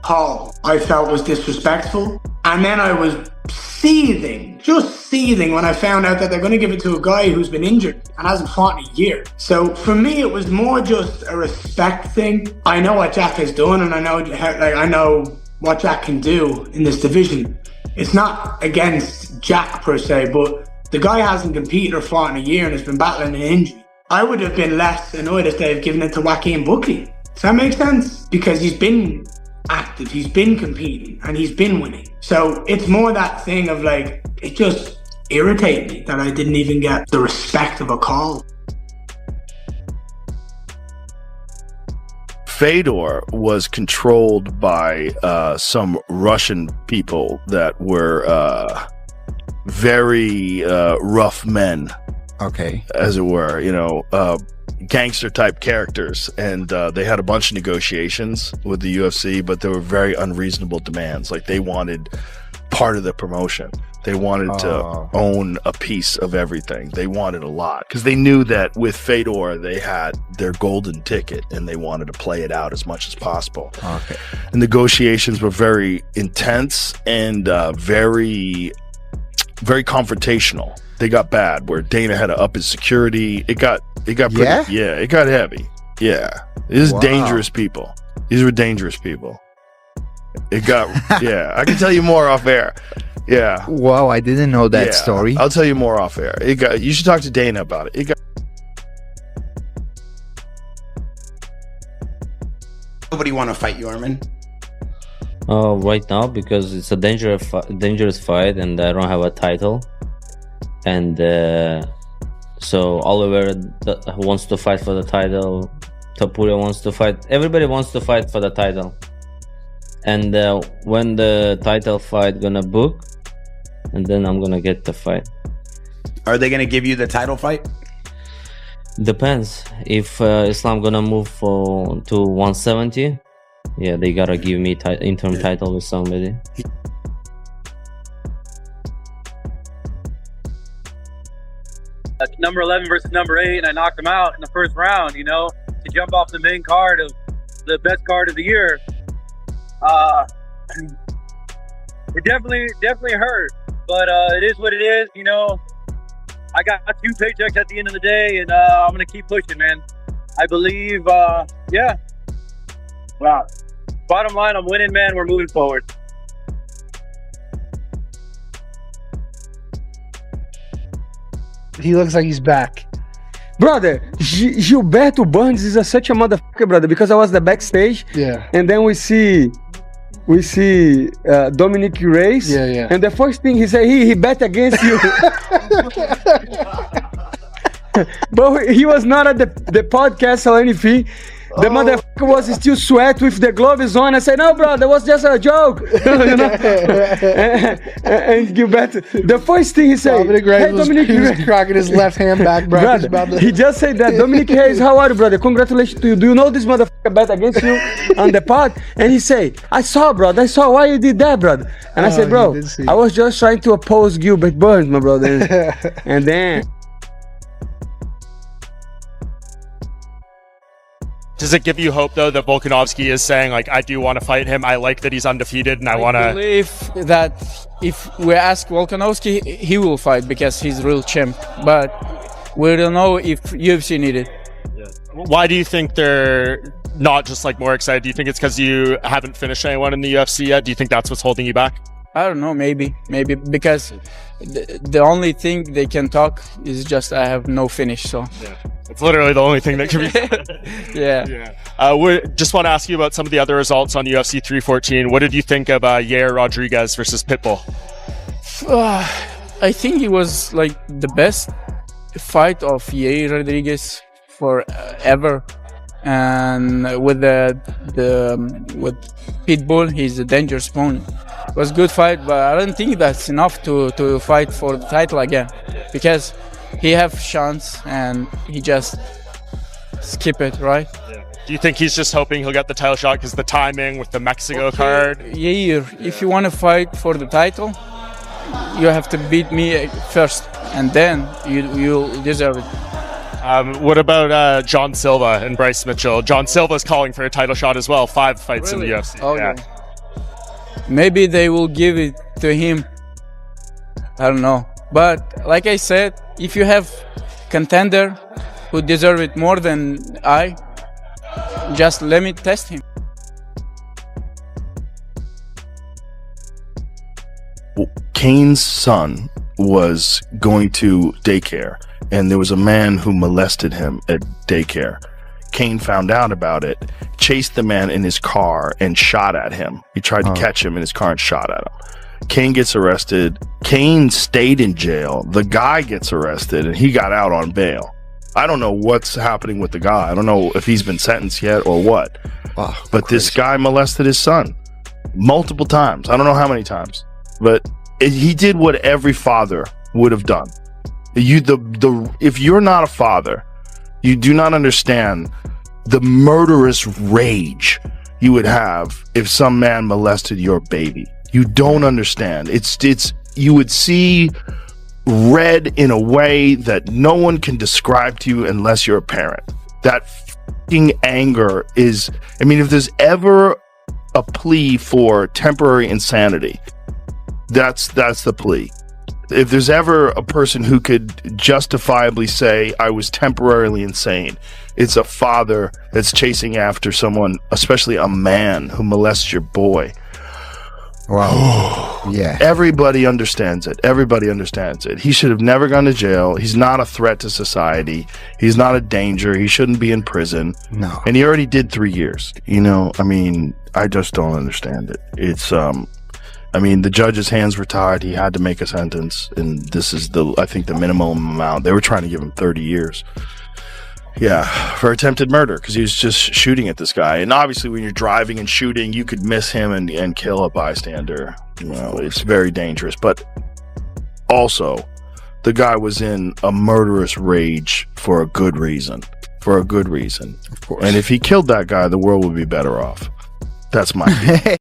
call I felt was disrespectful. And then I was just seething when I found out that they're going to give it to a guy who's been injured and hasn't fought in a year. So for me, it was more just a respect thing. I know what Jack is doing, and I know what Jack can do in this division. It's not against Jack per se, but the guy hasn't competed or fought in a year and has been battling an injury. I would have been less annoyed if they've given it to Joaquin Buckley. Does that make sense? Because he's been active, he's been competing, and he's been winning. So it's more that thing of like, it just irritated me that I didn't even get the respect of a call. Fedor was controlled by some Russian people that were very rough men. Okay. As it were, gangster type characters, and they had a bunch of negotiations with the UFC, but they were very unreasonable demands. Like, they wanted part of the promotion. They wanted to own a piece of everything. They wanted a lot because they knew that with Fedor they had their golden ticket and they wanted to play it out as much as possible. Okay. And negotiations were very intense and very, very confrontational. They got bad where Dana had to up his security. It got pretty, it got heavy. Yeah. These are dangerous people. These were dangerous people. It got I can tell you more off air. Yeah. Wow, I didn't know that story. I'll tell you more off air. You should talk to Dana about it. Nobody want to fight you, Armin? Right now, because it's a dangerous fight and I don't have a title. And so Oliver wants to fight for the title. Topuria wants to fight. Everybody wants to fight for the title. And when the title fight gonna book, and then I'm gonna get the fight. Are they gonna give you the title fight? Depends. If Islam gonna move to 170, they gotta give me interim title with somebody. Number 11 versus number 8, and I knocked him out in the first round. To jump off the main card of the best card of the year. It definitely hurt, but it is what it is. I got 2 paychecks at the end of the day, and I'm gonna keep pushing, man. I believe, wow. Bottom line, I'm winning, man. We're moving forward. He looks like he's back. Brother, Gilberto Burns is such a motherfucker, brother, because I was the backstage. Yeah. And then we see Dominic Reyes. Yeah. And the first thing he said, he bet against you. But he was not at the podcast or anything. The motherfucker was still sweat with the gloves on. I said, no, bro, that was just a joke. and Gilberto, the first thing he said, Dominic he was cracking his left hand back, brother. He just said that. Dominic Reyes, how are you, brother? Congratulations to you. Do you know this motherfucker bet against you on the pod? And he said, I saw, brother. I saw why you did that, brother. And I said, bro, I was just trying to oppose Gilbert Burns, my brother. And then... Does it give you hope, though, that Volkanovski is saying, like, I do want to fight him, I like that he's undefeated, and I want to... I believe that if we ask Volkanovski, he will fight because he's real champ. But we don't know if UFC need it. Yeah. Why do you think they're not just, like, more excited? Do you think it's because you haven't finished anyone in the UFC yet? Do you think that's what's holding you back? I don't know, maybe because the only thing they can talk is just I have no finish, so... Yeah. It's literally the only thing that can be Yeah. We just want to ask you about some of the other results on UFC 314. What did you think of Yair Rodriguez versus Pitbull? I think it was like the best fight of Yair Rodriguez forever. And with with Pitbull, he's a dangerous opponent. It was a good fight, but I don't think that's enough to fight for the title again, because he have chance and he just skip it, right? Yeah. Do you think he's just hoping he'll get the title shot because the timing with the Mexico card? Yeah, if you want to fight for the title, you have to beat me first, and then you deserve it. What about John Silva and Bryce Mitchell? John Silva's calling for a title shot as well. 5 fights in the UFC. Oh, yeah. maybe they will give it to him. I don't know. But like I said, if you have contender who deserve it more than I, just let me test him. Kane's son was going to daycare, and there was a man who molested him at daycare. Kane found out about it, chased the man in his car, and shot at him. He tried to catch him in his car and shot at him. Kane gets arrested. Kane stayed in jail. The guy gets arrested, and he got out on bail. I don't know what's happening with the guy. I don't know if he's been sentenced yet or what. But this guy molested his son multiple times. I don't know how many times, but he did what every father would have done. If you're not a father, you do not understand the murderous rage you would have if some man molested your baby. You don't understand. It's you would see red in a way that no one can describe to you unless you're a parent. That fucking anger is, I mean, if there's ever a plea for temporary insanity, that's the plea. If there's ever a person who could justifiably say I was temporarily insane, it's a father that's chasing after someone, especially a man who molests your boy. Wow. Yeah. Everybody understands it. Everybody understands it. He should have never gone to jail. He's not a threat to society. He's not a danger. He shouldn't be in prison. No. And he already did 3 years. You know, I mean, I just don't understand it. It's I mean, the judge's hands were tied. He had to make a sentence, and this is I think the minimum amount. They were trying to give him 30 years. Yeah, for attempted murder, because he was just shooting at this guy. And obviously, when you're driving and shooting, you could miss him and kill a bystander. You know, it's very dangerous. But also, the guy was in a murderous rage for a good reason. For a good reason. Of course. And if he killed that guy, the world would be better off. That's my opinion.